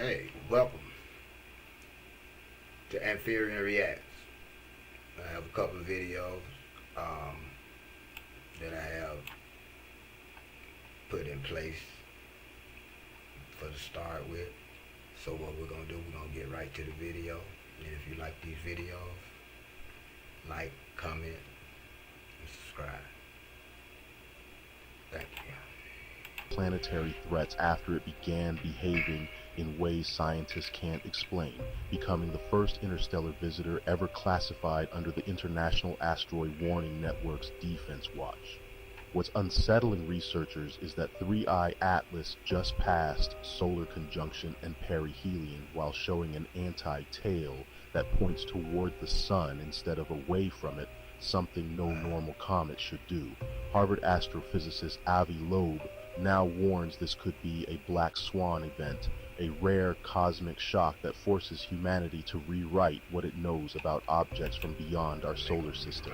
Hey, welcome to Fearen Reacts. I have a couple of videos that I have put in place for the start with. So what we're going to do, we're going to get right to the video. And if you like these videos, like, comment, and subscribe. Thank you. Planetary threats after it began behaving in ways scientists can't explain, becoming the first interstellar visitor ever classified under the International Asteroid Warning Network's Defense Watch. What's unsettling researchers is that 3I Atlas just passed solar conjunction and perihelion while showing an anti-tail that points toward the sun instead of away from it, something no normal comet should do. Harvard astrophysicist Avi Loeb now warns this could be a black swan event, a rare cosmic shock that forces humanity to rewrite what it knows about objects from beyond our solar system.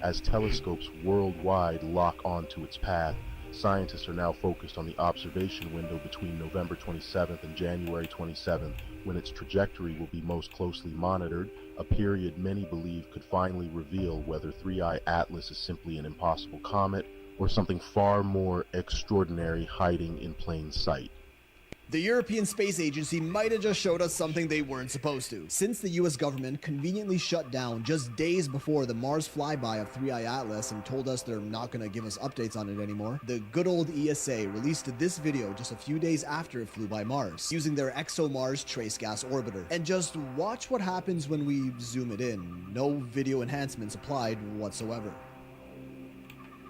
As telescopes worldwide lock onto its path, scientists are now focused on the observation window between November 27th and January 27th, when its trajectory will be most closely monitored, a period many believe could finally reveal whether 3I Atlas is simply an impossible comet or something far more extraordinary hiding in plain sight. The European Space Agency might have just showed us something they weren't supposed to, since the US government conveniently shut down just days before the Mars flyby of 3I Atlas and told us they're not going to give us updates on it anymore. The good old ESA released this video just a few days after it flew by Mars, using their ExoMars trace gas orbiter. And just watch what happens when we zoom it in. No video enhancements applied whatsoever.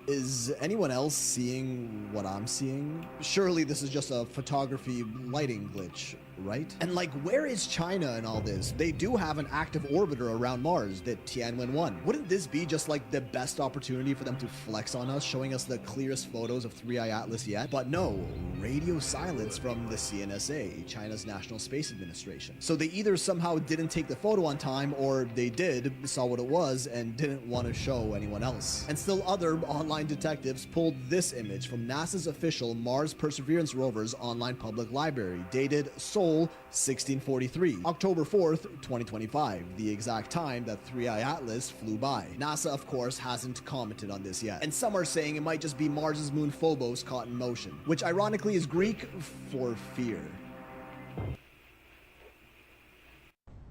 Is anyone else seeing what I'm seeing? Surely this is just a photography lighting glitch, right? And like, where is China in all this? They do have an active orbiter around Mars, the Tianwen-1. Wouldn't this be just like the best opportunity for them to flex on us, showing us the clearest photos of 3I Atlas yet? But no, radio silence from the CNSA, China's National Space Administration. So they either somehow didn't take the photo on time, or they did, saw what it was, and didn't want to show anyone else. And still other online detectives pulled this image from NASA's official Mars Perseverance rover's online public library, dated Seoul 1643, October 4th, 2025, the exact time that 3I Atlas flew by. NASA, of course, hasn't commented on this yet, and some are saying it might just be Mars's moon Phobos caught in motion, which ironically is Greek for fear.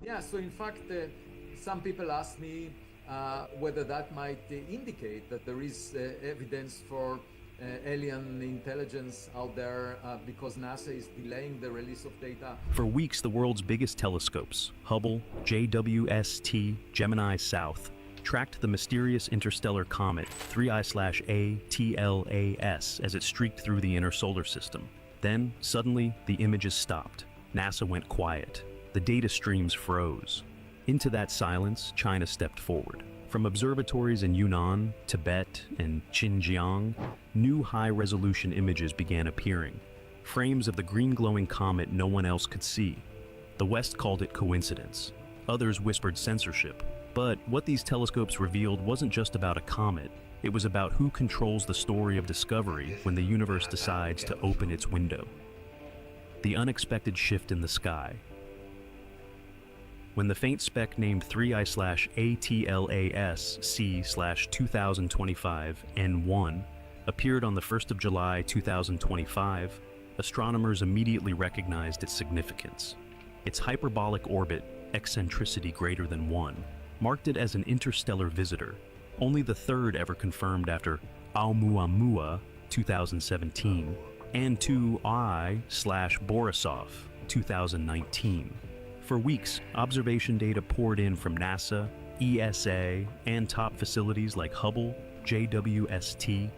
Yeah, so in fact, some people ask me whether that might indicate that there is evidence for alien intelligence out there because NASA is delaying the release of data. For weeks, the world's biggest telescopes, Hubble, JWST, Gemini South, tracked the mysterious interstellar comet 3I/A TLAS as it streaked through the inner solar system. Then, suddenly, the images stopped. NASA went quiet. The data streams froze. Into that silence, China stepped forward. From observatories in Yunnan, Tibet, and Xinjiang, new high-resolution images began appearing. Frames of the green-glowing comet no one else could see. The West called it coincidence. Others whispered censorship. But what these telescopes revealed wasn't just about a comet. It was about who controls the story of discovery when the universe decides to open its window. The unexpected shift in the sky. When the faint speck named 3I/A TLAS C/2025 N1 appeared on the 1st of July 2025, astronomers immediately recognized its significance. Its hyperbolic orbit, eccentricity greater than 1, marked it as an interstellar visitor, only the third ever confirmed after Oumuamua 2017 and 2I/Borisov 2019. For weeks, observation data poured in from NASA, ESA, and top facilities like Hubble, JWST,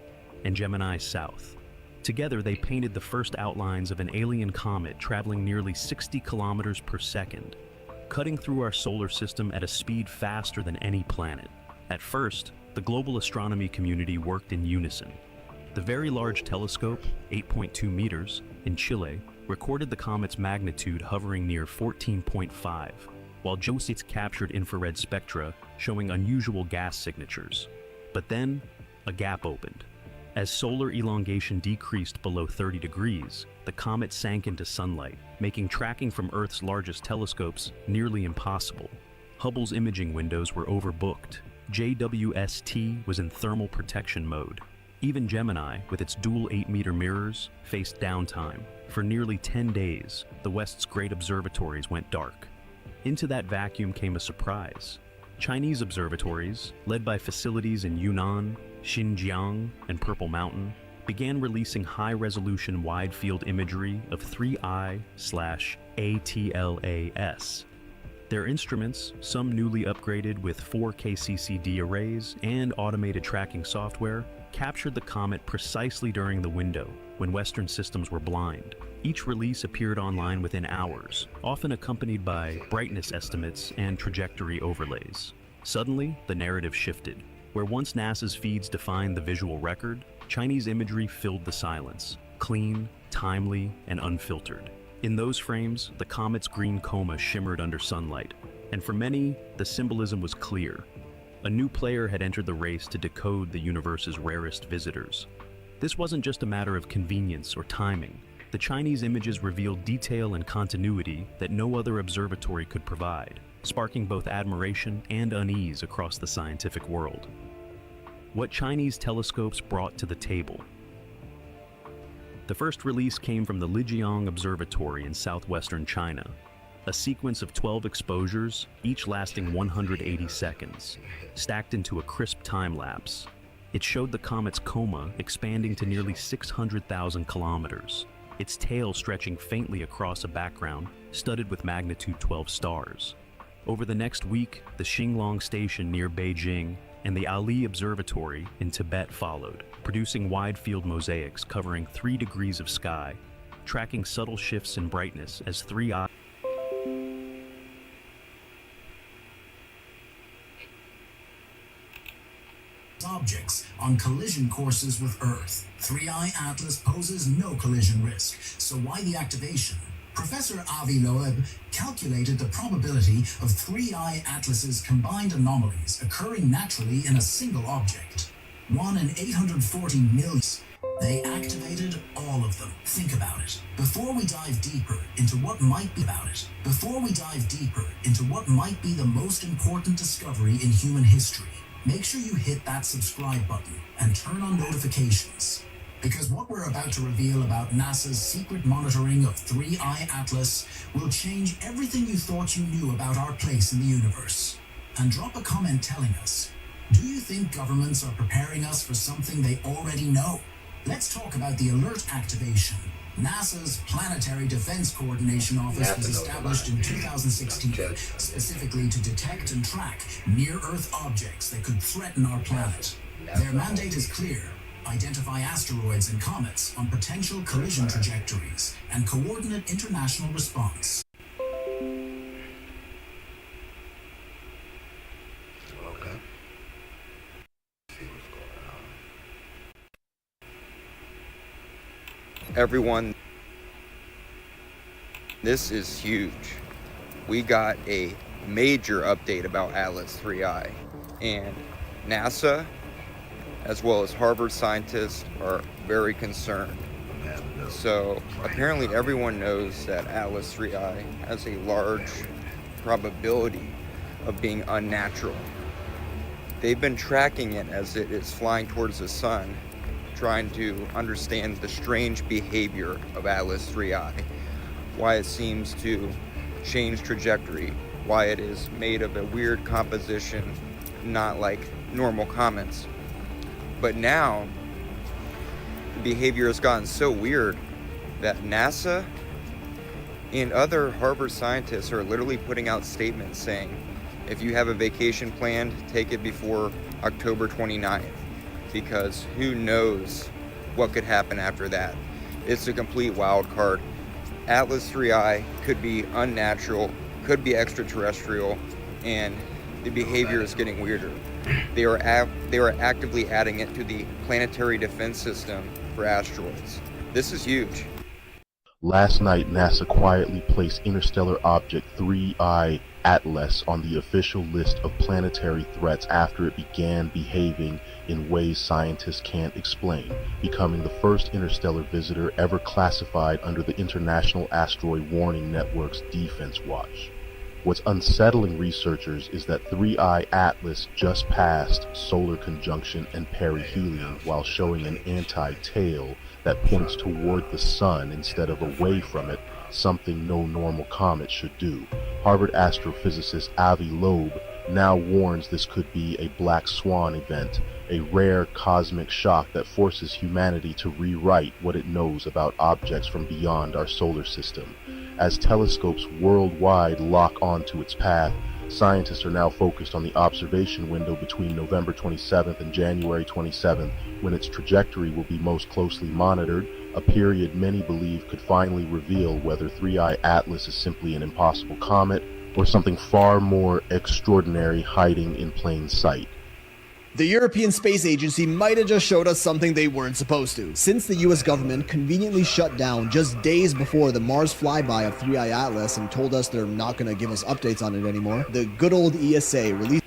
and Gemini South. Together, they painted the first outlines of an alien comet traveling nearly 60 kilometers per second, cutting through our solar system at a speed faster than any planet. At first, the global astronomy community worked in unison. The Very Large Telescope, 8.2 meters, in Chile, recorded the comet's magnitude hovering near 14.5, while JOSIT captured infrared spectra showing unusual gas signatures. But then, a gap opened. As solar elongation decreased below 30 degrees, the comet sank into sunlight, making tracking from Earth's largest telescopes nearly impossible. Hubble's imaging windows were overbooked. JWST was in thermal protection mode. Even Gemini, with its dual 8-meter mirrors, faced downtime. For nearly 10 days, the West's great observatories went dark. Into that vacuum came a surprise. Chinese observatories, led by facilities in Yunnan, Xinjiang, and Purple Mountain, began releasing high-resolution wide-field imagery of 3I/ATLAS. Their instruments, some newly upgraded with 4K CCD arrays and automated tracking software, captured the comet precisely during the window, when Western systems were blind. Each release appeared online within hours, often accompanied by brightness estimates and trajectory overlays. Suddenly, the narrative shifted. Where once NASA's feeds defined the visual record, Chinese imagery filled the silence, clean, timely, and unfiltered. In those frames, the comet's green coma shimmered under sunlight, and for many, the symbolism was clear. A new player had entered the race to decode the universe's rarest visitors. This wasn't just a matter of convenience or timing. The Chinese images revealed detail and continuity that no other observatory could provide, sparking both admiration and unease across the scientific world. What Chinese telescopes brought to the table. The first release came from the Lijiang Observatory in southwestern China, a sequence of 12 exposures, each lasting 180 seconds, stacked into a crisp time-lapse. It showed the comet's coma expanding to nearly 600,000 kilometers, its tail stretching faintly across a background studded with magnitude 12 stars. Over the next week, the Xinglong Station near Beijing and the Ali Observatory in Tibet followed, producing wide-field mosaics covering 3 degrees of sky, tracking subtle shifts in brightness as 3I objects on collision courses with Earth. 3I Atlas poses no collision risk, so why the activation? Professor Avi Loeb calculated the probability of 3I Atlas's combined anomalies occurring naturally in a single object. 1 in 840 million. They activated all of them. Think about it. Before we dive deeper into what might be the most important discovery in human history, make sure you hit that subscribe button and turn on notifications. Because what we're about to reveal about NASA's secret monitoring of 3I Atlas will change everything you thought you knew about our place in the universe. And drop a comment telling us, do you think governments are preparing us for something they already know? Let's talk about the alert activation. NASA's Planetary Defense Coordination Office was established in 2016, specifically to detect and track near-Earth objects that could threaten our planet. Their mandate is clear: identify asteroids and comets on potential collision trajectories and coordinate international response. Okay. See what's going on. Everyone, this is huge. We got a major update about Atlas 3I, and NASA as well as Harvard scientists are very concerned. So apparently everyone knows that Atlas 3I has a large probability of being unnatural. They've been tracking it as it is flying towards the sun, trying to understand the strange behavior of Atlas 3I, why it seems to change trajectory, why it is made of a weird composition, not like normal comets. But now, the behavior has gotten so weird that NASA and other Harvard scientists are literally putting out statements saying, if you have a vacation planned, take it before October 29th, because who knows what could happen after that. It's a complete wild card. Atlas 3I could be unnatural, could be extraterrestrial, and the behavior is getting weirder. They are actively adding it to the planetary defense system for asteroids. This is huge. Last night, NASA quietly placed interstellar object 3I Atlas on the official list of planetary threats after it began behaving in ways scientists can't explain, becoming the first interstellar visitor ever classified under the International Asteroid Warning Network's Defense Watch. What's unsettling researchers is that 3I Atlas just passed solar conjunction and perihelion while showing an anti-tail that points toward the sun instead of away from it, something no normal comet should do. Harvard astrophysicist Avi Loeb now warns this could be a black swan event, a rare cosmic shock that forces humanity to rewrite what it knows about objects from beyond our solar system. As telescopes worldwide lock onto its path, scientists are now focused on the observation window between November 27th and January 27th, when its trajectory will be most closely monitored, a period many believe could finally reveal whether 3I Atlas is simply an impossible comet or something far more extraordinary hiding in plain sight. The European Space Agency might have just showed us something they weren't supposed to, since the US government conveniently shut down just days before the Mars flyby of 3I Atlas and told us they're not going to give us updates on it anymore. The good old ESA released.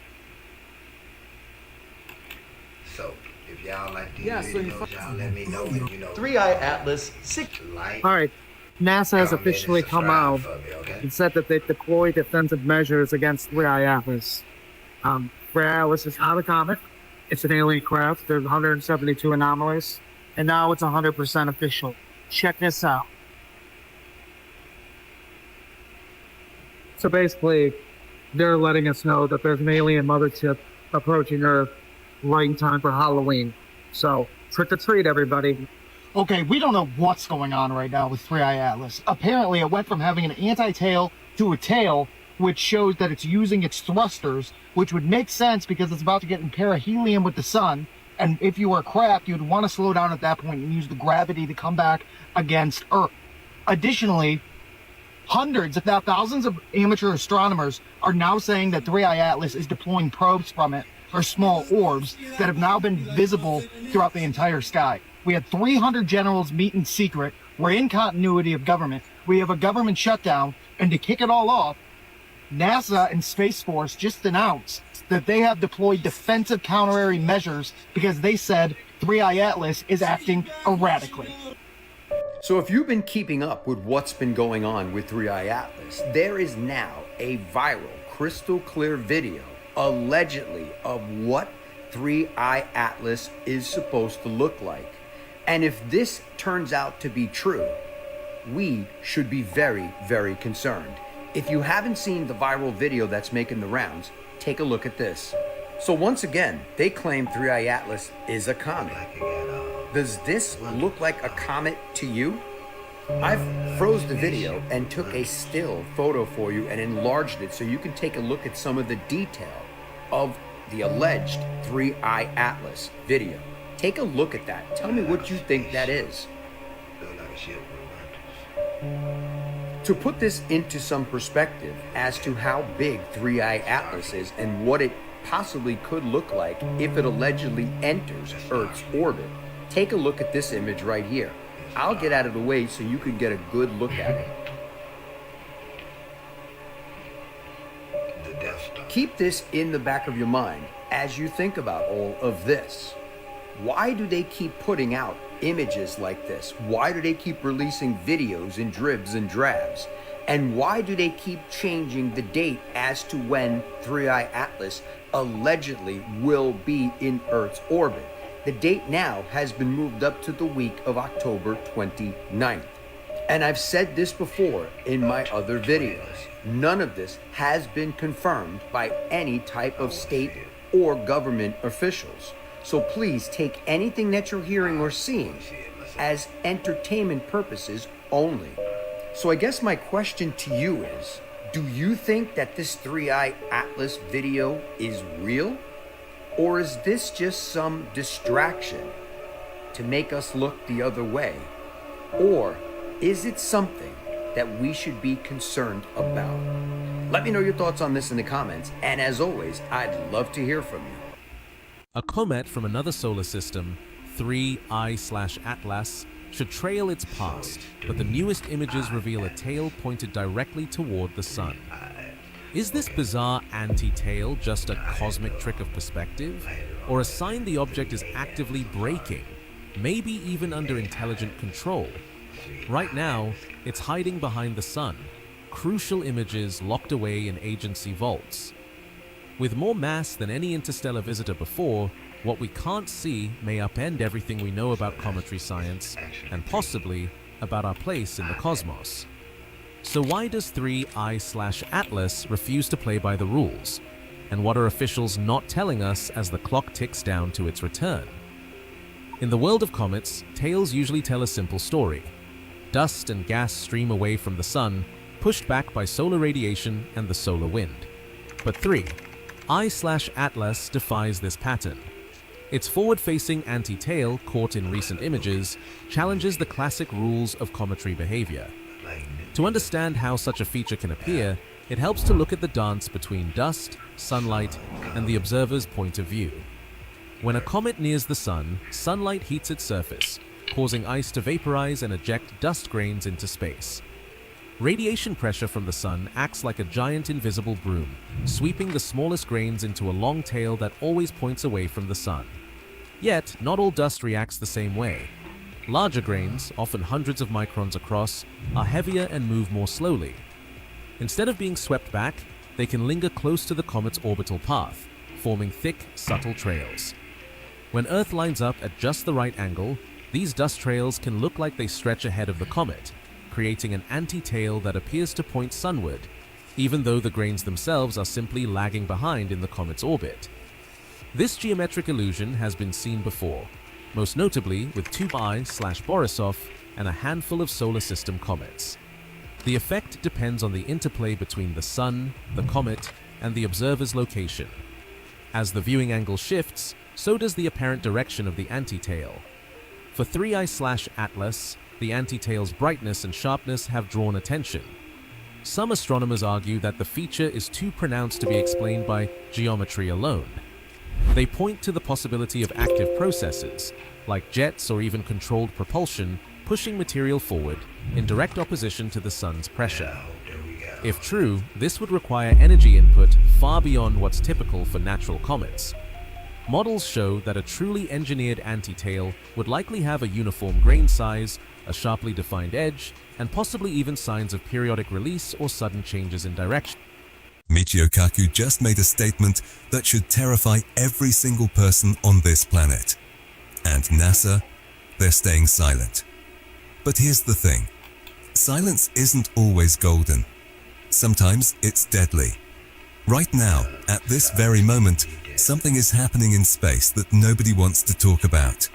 So, if y'all like these Yeah, so in videos, y'all let me know when you know. 3I Atlas 6. Like, All right, NASA has comment, officially and come subscribe out for me, okay? and said that they've deployed defensive measures against 3I Atlas. 3I Atlas is not a comet. It's an alien craft. There's 172 anomalies, and now it's 100% official. Check this out. So basically, they're letting us know that there's an alien mothership approaching Earth right in time for Halloween. So, trick or treat, everybody. Okay, we don't know what's going on right now with 3I Atlas. Apparently, it went from having an anti-tail to a tail, which shows that it's using its thrusters, which would make sense because it's about to get in perihelion with the sun. And if you were a craft, you'd want to slow down at that point and use the gravity to come back against Earth. Additionally, hundreds, if not thousands of amateur astronomers are now saying that 3I Atlas is deploying probes from it, or small orbs, that have now been visible throughout the entire sky. We had 300 generals meet in secret. We're in continuity of government. We have a government shutdown, and to kick it all off, NASA and Space Force just announced that they have deployed defensive counter-area measures because they said 3I Atlas is acting erratically. So if you've been keeping up with what's been going on with 3I Atlas, there is now a viral, crystal clear video, allegedly, of what 3I Atlas is supposed to look like. And if this turns out to be true, we should be very, very concerned. If you haven't seen the viral video that's making the rounds, take a look at this. So once again, they claim 3I Atlas is a comet. Does this look like a comet to you? I've froze the video and took a still photo for you and enlarged it so you can take a look at some of the detail of the alleged 3I Atlas video. Take a look at that. Tell me what you think that is. To put this into some perspective as to how big 3I Atlas is and what it possibly could look like if it allegedly enters Earth's orbit, take a look at this image right here. I'll get out of the way so you can get a good look at it. Keep this in the back of your mind as you think about all of this. Why do they keep putting out images like this? Why do they keep releasing videos in dribs and drabs? And why do they keep changing the date as to when 3I Atlas allegedly will be in Earth's orbit? The date now has been moved up to the week of October 29th. And I've said this before in my other videos. None of this has been confirmed by any type of state or government officials. So please take anything that you're hearing or seeing as entertainment purposes only. So I guess my question to you is, do you think that this 3I Atlas video is real? Or is this just some distraction to make us look the other way? Or is it something that we should be concerned about? Let me know your thoughts on this in the comments. And as always, I'd love to hear from you. A comet from another solar system, 3I/Atlas, should trail its past, but the newest images reveal a tail pointed directly toward the sun. Is this bizarre anti-tail just a cosmic trick of perspective, or a sign the object is actively braking, maybe even under intelligent control? Right now, it's hiding behind the sun, crucial images locked away in agency vaults. With more mass than any interstellar visitor before, what we can't see may upend everything we know about cometary science, and possibly about our place in the cosmos. So why does 3I/Atlas refuse to play by the rules? And what are officials not telling us as the clock ticks down to its return? In the world of comets, tails usually tell a simple story. Dust and gas stream away from the sun, pushed back by solar radiation and the solar wind. But 3I/Atlas defies this pattern. Its forward-facing anti-tail, caught in recent images, challenges the classic rules of cometary behavior. To understand how such a feature can appear, it helps to look at the dance between dust, sunlight, and the observer's point of view. When a comet nears the sun, sunlight heats its surface, causing ice to vaporize and eject dust grains into space. Radiation pressure from the sun acts like a giant invisible broom, sweeping the smallest grains into a long tail that always points away from the sun. Yet, not all dust reacts the same way. Larger grains, often hundreds of microns across, are heavier and move more slowly. Instead of being swept back, they can linger close to the comet's orbital path, forming thick, subtle trails. When Earth lines up at just the right angle, these dust trails can look like they stretch ahead of the comet, creating an anti-tail that appears to point sunward, even though the grains themselves are simply lagging behind in the comet's orbit. This geometric illusion has been seen before, most notably with 2I/Borisov and a handful of solar system comets. The effect depends on the interplay between the sun, the comet, and the observer's location. As the viewing angle shifts, so does the apparent direction of the anti-tail. For 3I/Atlas, the anti-tail's brightness and sharpness have drawn attention. Some astronomers argue that the feature is too pronounced to be explained by geometry alone. They point to the possibility of active processes, like jets or even controlled propulsion, pushing material forward in direct opposition to the sun's pressure. If true, this would require energy input far beyond what's typical for natural comets. Models show that a truly engineered anti-tail would likely have a uniform grain size, a sharply defined edge, and possibly even signs of periodic release or sudden changes in direction. Michio Kaku just made a statement that should terrify every single person on this planet. And NASA, they're staying silent. But here's the thing. Silence isn't always golden. Sometimes it's deadly. Right now, at this very moment, something is happening in space that nobody wants to talk about.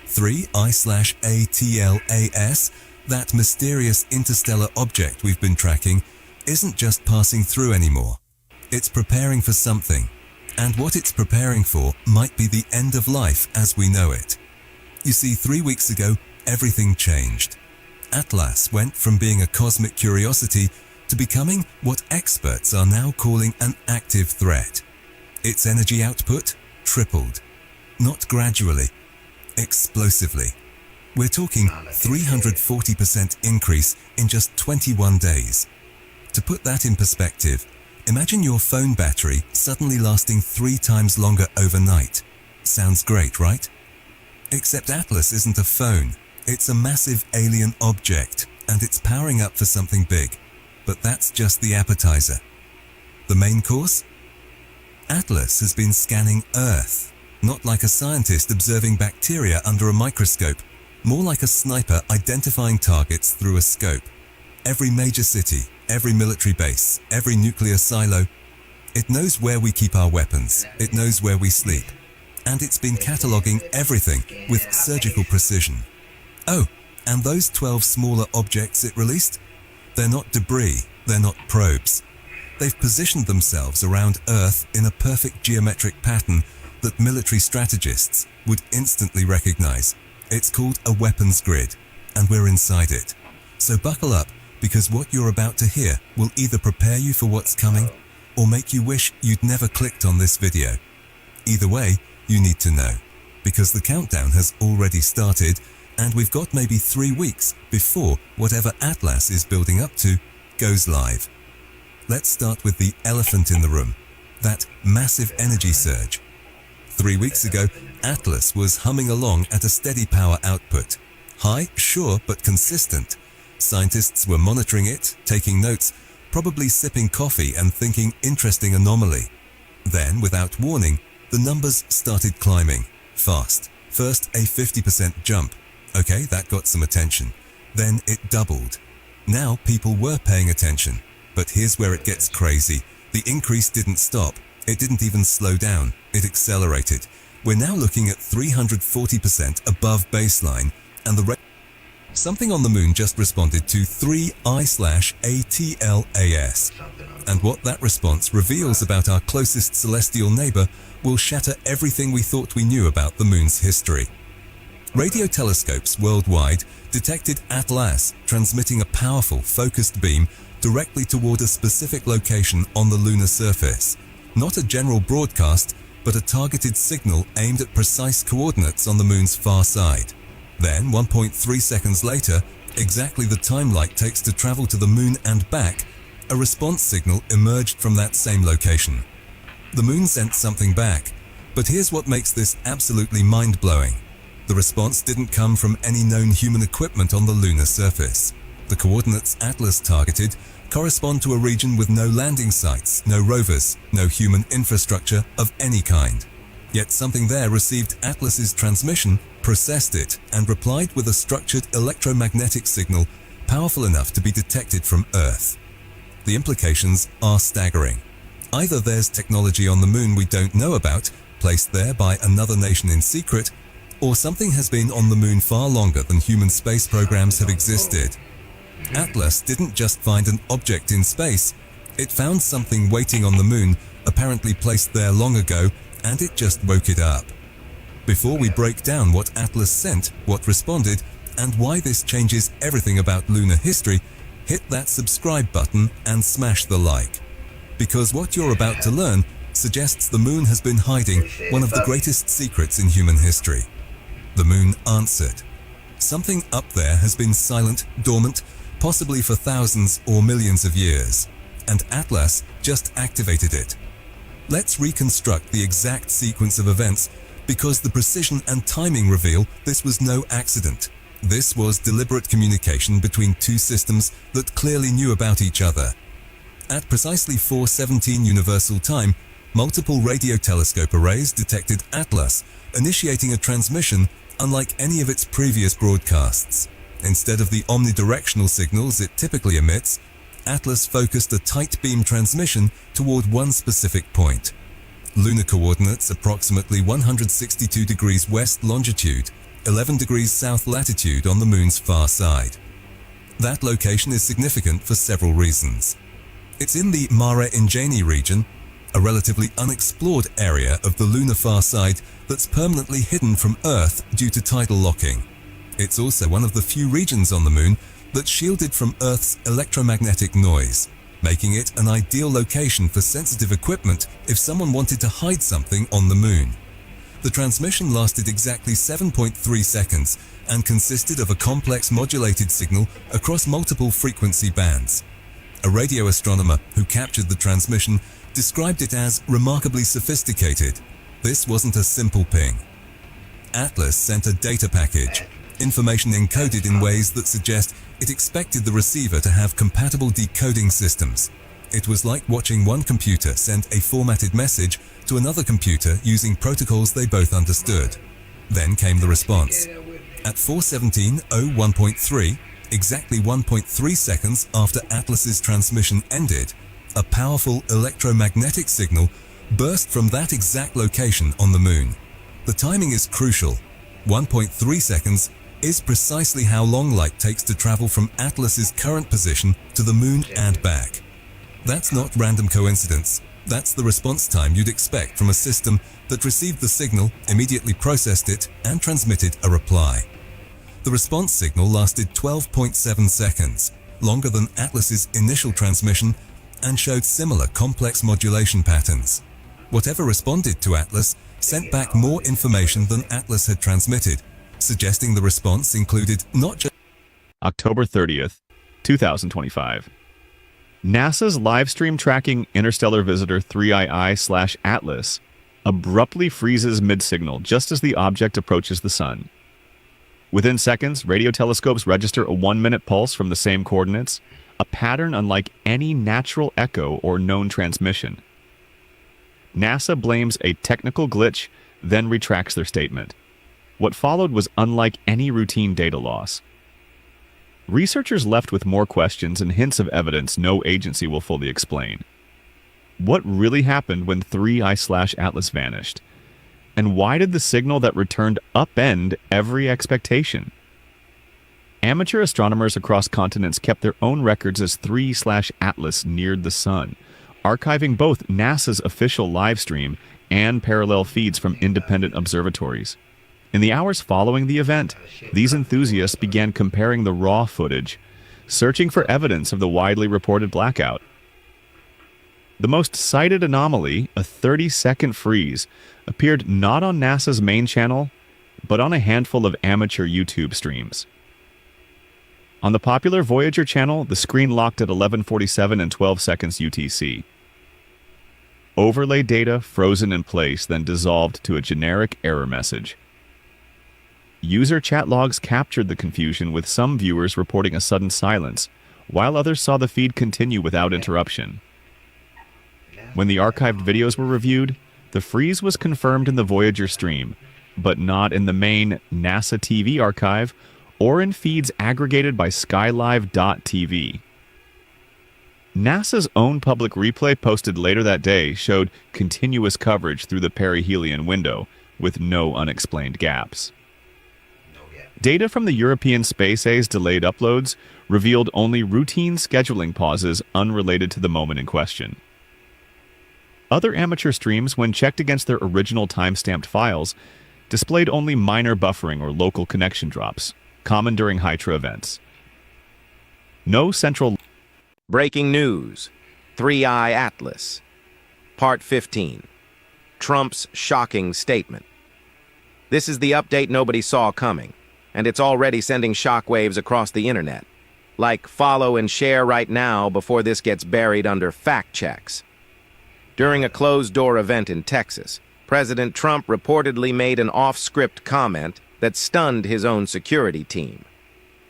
3I/ATLAS, that mysterious interstellar object we've been tracking, isn't just passing through anymore. It's preparing for something, and what it's preparing for might be the end of life as we know it. You see, 3 weeks ago, everything changed. Atlas went from being a cosmic curiosity to becoming what experts are now calling an active threat. Its energy output tripled, not gradually, explosively. We're talking 340% increase in just 21 days. To put that in perspective, imagine your phone battery suddenly lasting 3 times longer overnight. Sounds great, right? Except Atlas isn't a phone. It's a massive alien object, and it's powering up for something big. But that's just the appetizer. The main course? Atlas has been scanning Earth, not like a scientist observing bacteria under a microscope, more like a sniper identifying targets through a scope. Every major city, every military base, every nuclear silo. It knows where we keep our weapons, it knows where we sleep, and it's been cataloguing everything with surgical precision. Oh, and those 12 smaller objects it released? They're not debris, they're not probes. They've positioned themselves around Earth in a perfect geometric pattern that military strategists would instantly recognize. It's called a weapons grid, and we're inside it. So buckle up, because what you're about to hear will either prepare you for what's coming, or make you wish you'd never clicked on this video. Either way, you need to know, because the countdown has already started, and we've got maybe 3 weeks before whatever Atlas is building up to goes live. Let's start with the elephant in the room, that massive energy surge. 3 weeks ago, Atlas was humming along at a steady power output. High, sure, but consistent. Scientists were monitoring it, taking notes, probably sipping coffee and thinking interesting anomaly. Then, without warning, the numbers started climbing, fast. First, a 50% jump. Okay, that got some attention. Then it doubled. Now people were paying attention. But here's where it gets crazy. The increase didn't stop. It didn't even slow down. It accelerated. We're now looking at 340% above baseline, and the rate. Something on the moon just responded to 3I/ATLAS. And what that response reveals about our closest celestial neighbor will shatter everything we thought we knew about the moon's history. Radio telescopes worldwide detected Atlas transmitting a powerful, focused beam directly toward a specific location on the lunar surface. Not a general broadcast, but a targeted signal aimed at precise coordinates on the moon's far side. Then, 1.3 seconds later, exactly the time light takes to travel to the moon and back, a response signal emerged from that same location. The moon sent something back, but here's what makes this absolutely mind-blowing. The response didn't come from any known human equipment on the lunar surface. The coordinates Atlas targeted correspond to a region with no landing sites, no rovers, no human infrastructure of any kind. Yet something there received Atlas's transmission, processed it, and replied with a structured electromagnetic signal powerful enough to be detected from Earth. The implications are staggering. Either there's technology on the moon we don't know about, placed there by another nation in secret, or something has been on the moon far longer than human space programs have existed. Atlas didn't just find an object in space, it found something waiting on the moon, apparently placed there long ago, and it just woke it up. Before we break down what Atlas sent, what responded, and why this changes everything about lunar history, hit that subscribe button and smash the like. Because what you're about to learn suggests the moon has been hiding one of the greatest secrets in human history. The moon answered. Something up there has been silent, dormant, possibly for thousands or millions of years, and Atlas just activated it. Let's reconstruct the exact sequence of events, because the precision and timing reveal this was no accident. This was deliberate communication between two systems that clearly knew about each other. At precisely 4:17 Universal Time, multiple radio telescope arrays detected Atlas, initiating a transmission unlike any of its previous broadcasts. Instead of the omnidirectional signals it typically emits, Atlas focused a tight beam transmission toward one specific point. Lunar coordinates approximately 162 degrees west longitude, 11 degrees south latitude on the moon's far side. That location is significant for several reasons. It's in the Mare Ingeni region, a relatively unexplored area of the lunar far side that's permanently hidden from Earth due to tidal locking. It's also one of the few regions on the moon that's shielded from Earth's electromagnetic noise, making it an ideal location for sensitive equipment if someone wanted to hide something on the moon. The transmission lasted exactly 7.3 seconds and consisted of a complex modulated signal across multiple frequency bands. A radio astronomer who captured the transmission described it as remarkably sophisticated. This wasn't a simple ping. Atlas sent a data package, information encoded in ways that suggest it expected the receiver to have compatible decoding systems. It was like watching one computer send a formatted message to another computer using protocols they both understood. Then came the response. At 4:17:01.3, exactly 1.3 seconds after Atlas's transmission ended, a powerful electromagnetic signal burst from that exact location on the moon. The timing is crucial. 1.3 seconds is precisely how long light takes to travel from Atlas's current position to the moon and back. That's not random coincidence. That's the response time you'd expect from a system that received the signal, immediately processed it, and transmitted a reply. The response signal lasted 12.7 seconds, longer than Atlas's initial transmission, and showed similar complex modulation patterns. Whatever responded to Atlas sent back more information than Atlas had transmitted, suggesting the response included not just October 30th, 2025. NASA's livestream tracking interstellar visitor 3II/Atlas abruptly freezes mid-signal just as the object approaches the sun. Within seconds, radio telescopes register a 1-minute pulse from the same coordinates, a pattern unlike any natural echo or known transmission. NASA blames a technical glitch, then retracts their statement. What followed was unlike any routine data loss. Researchers left with more questions and hints of evidence no agency will fully explain. What really happened when 3I/Atlas vanished? And why did the signal that returned upend every expectation? Amateur astronomers across continents kept their own records as 3/Atlas neared the sun, archiving both NASA's official live stream and parallel feeds from independent observatories. In the hours following the event, these enthusiasts began comparing the raw footage, searching for evidence of the widely reported blackout. The most cited anomaly, a 30-second freeze, appeared not on NASA's main channel, but on a handful of amateur YouTube streams. On the popular Voyager channel, the screen locked at 11:47 and 12 seconds UTC. Overlay data frozen in place, then dissolved to a generic error message. User chat logs captured the confusion, with some viewers reporting a sudden silence, while others saw the feed continue without interruption. When the archived videos were reviewed, the freeze was confirmed in the Voyager stream, but not in the main NASA TV archive or in feeds aggregated by SkyLive.tv. NASA's own public replay posted later that day showed continuous coverage through the perihelion window, with no unexplained gaps. Data from the European Space A's delayed uploads revealed only routine scheduling pauses unrelated to the moment in question. Other amateur streams, when checked against their original time-stamped files, displayed only minor buffering or local connection drops, common during Hydra events. No central... Breaking news. 3I/Atlas. Part 15. Trump's shocking statement. This is the update nobody saw coming, and it's already sending shockwaves across the internet. Like, follow and share right now before this gets buried under fact checks. During a closed-door event in Texas, President Trump reportedly made an off-script comment that stunned his own security team.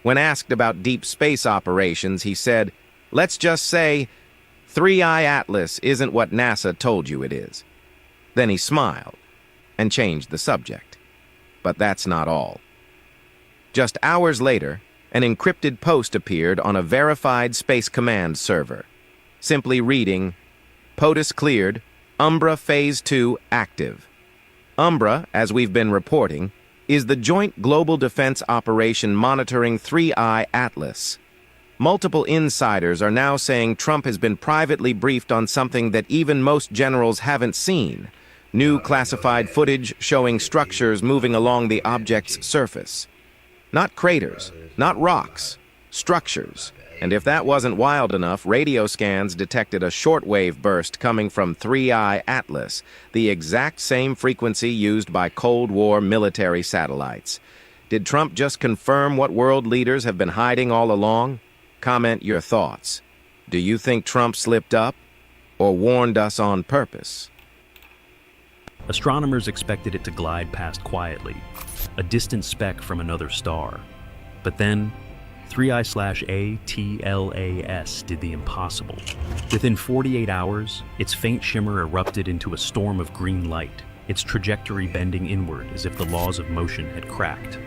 When asked about deep space operations, he said, "Let's just say 3I/Atlas isn't what NASA told you it is." Then he smiled and changed the subject. But that's not all. Just hours later, an encrypted post appeared on a verified Space Command server, simply reading, "POTUS cleared, Umbra Phase 2 active." Umbra, as we've been reporting, is the joint global defense operation monitoring 3I/Atlas. Multiple insiders are now saying Trump has been privately briefed on something that even most generals haven't seen: new classified footage showing structures moving along the object's surface. Not craters, not rocks, structures. And if that wasn't wild enough, radio scans detected a shortwave burst coming from 3I/Atlas, the exact same frequency used by Cold War military satellites. Did Trump just confirm what world leaders have been hiding all along? Comment your thoughts. Do you think Trump slipped up or warned us on purpose? Astronomers expected it to glide past quietly, a distant speck from another star. But then, 3I/ATLAS did the impossible. Within 48 hours, its faint shimmer erupted into a storm of green light, its trajectory bending inward as if the laws of motion had cracked.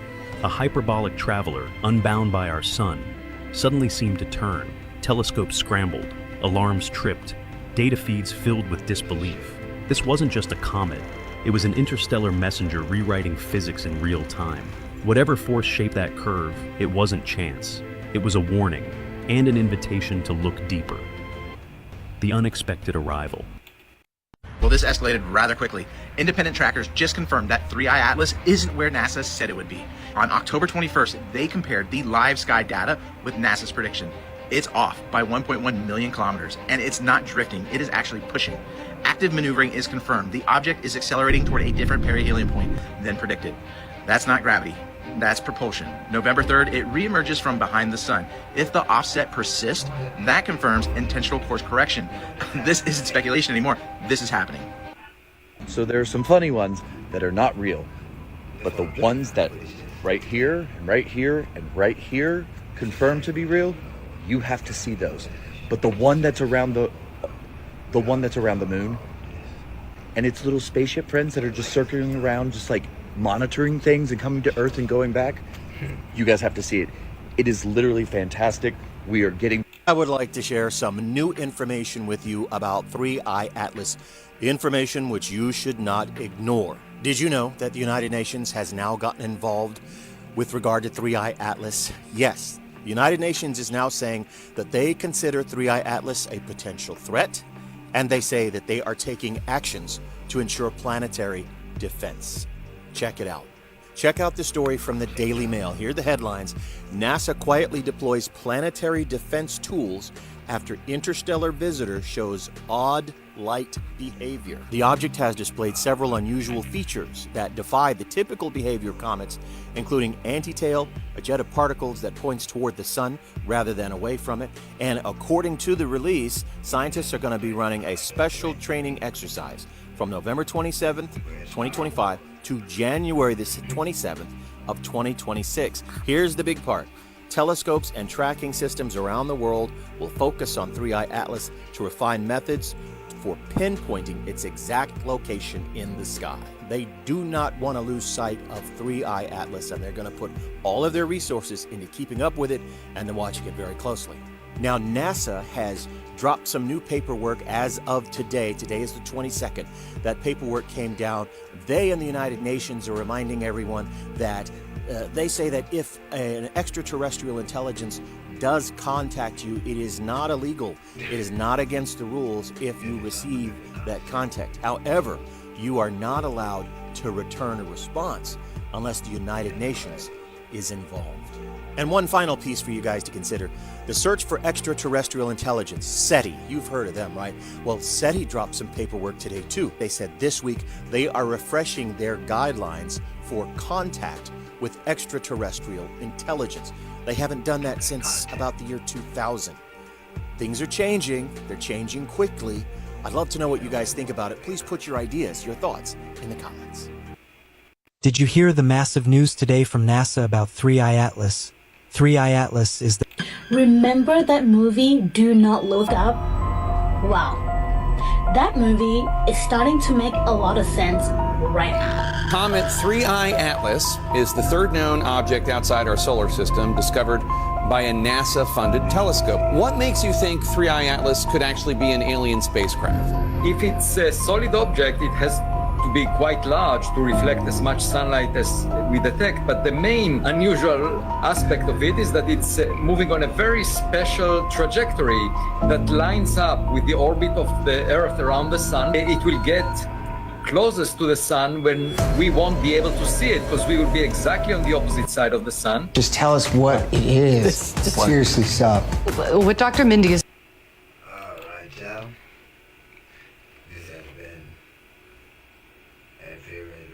A hyperbolic traveler, unbound by our sun, suddenly seemed to turn. Telescopes scrambled, alarms tripped, data feeds filled with disbelief. This wasn't just a comet. It was an interstellar messenger rewriting physics in real time. Whatever force shaped that curve, it wasn't chance. It was a warning and an invitation to look deeper. The unexpected arrival. Well, this escalated rather quickly. Independent trackers just confirmed that 3I/Atlas isn't where NASA said it would be. On October 21st, they compared the live sky data with NASA's prediction. It's off by 1.1 million kilometers, and it's not drifting, it is actually pushing. Active maneuvering is confirmed. The object is accelerating toward a different perihelion point than predicted. That's not gravity. That's propulsion. November 3rd, it reemerges from behind the sun. If the offset persists, that confirms intentional course correction. This isn't speculation anymore. This is happening. So there are some funny ones that are not real, but the ones that right here and right here and right here confirmed to be real, you have to see those. But the one that's around the moon and its little spaceship friends that are just circling around, just like monitoring things and coming to Earth and going back, you guys have to see it. It is literally fantastic. We are getting... I would like to share some new information with you about 3i Atlas, information which you should not ignore. Did you know that the United Nations has now gotten involved with regard to 3i Atlas? Yes, the United Nations is now saying that they consider 3i Atlas a potential threat, and they say that they are taking actions to ensure planetary defense. Check it out. Check out the story from the Daily Mail. Here are the headlines. NASA quietly deploys planetary defense tools after interstellar visitor shows odd light behavior. The object has displayed several unusual features that defy the typical behavior of comets, including anti-tail, a jet of particles that points toward the sun rather than away from it. And according to the release, scientists are going to be running a special training exercise from November 27th, 2025 to January the 27th of 2026. Here's the big part. Telescopes and tracking systems around the world will focus on 3i Atlas to refine methods for pinpointing its exact location in the sky. They do not want to lose sight of 3i Atlas, and they're going to put all of their resources into keeping up with it and then watching it very closely. Now, NASA has dropped some new paperwork as of today. Today is the 22nd. That paperwork came down. They and the United Nations are reminding everyone that they say that if an extraterrestrial intelligence does contact you, it is not illegal. It is not against the rules if you receive that contact. However, you are not allowed to return a response unless the United Nations is involved. And one final piece for you guys to consider. The search for extraterrestrial intelligence, SETI, you've heard of them, right? Well, SETI dropped some paperwork today too. They said this week they are refreshing their guidelines for contact with extraterrestrial intelligence. They haven't done that since about the year 2000. Things are changing. They're changing quickly. I'd love to know what you guys think about it. Please put your ideas, your thoughts in the comments. Did you hear the massive news today from NASA about 3i Atlas? 3i Atlas is the... Remember that movie, Do Not Look Up? Wow. That movie is starting to make a lot of sense right now. Comet 3i Atlas is the third known object outside our solar system discovered by a NASA-funded telescope. What makes you think 3i Atlas could actually be an alien spacecraft? If it's a solid object, it has to be quite large to reflect as much sunlight as we detect, but the main unusual aspect of it is that it's moving on a very special trajectory that lines up with the orbit of the Earth around the Sun. It will get closest to the Sun when we won't be able to see it, because we will be exactly on the opposite side of the Sun. Just tell us what it is. Seriously, stop. What Dr. Mindy is... Alright, y'all. This has been Fearen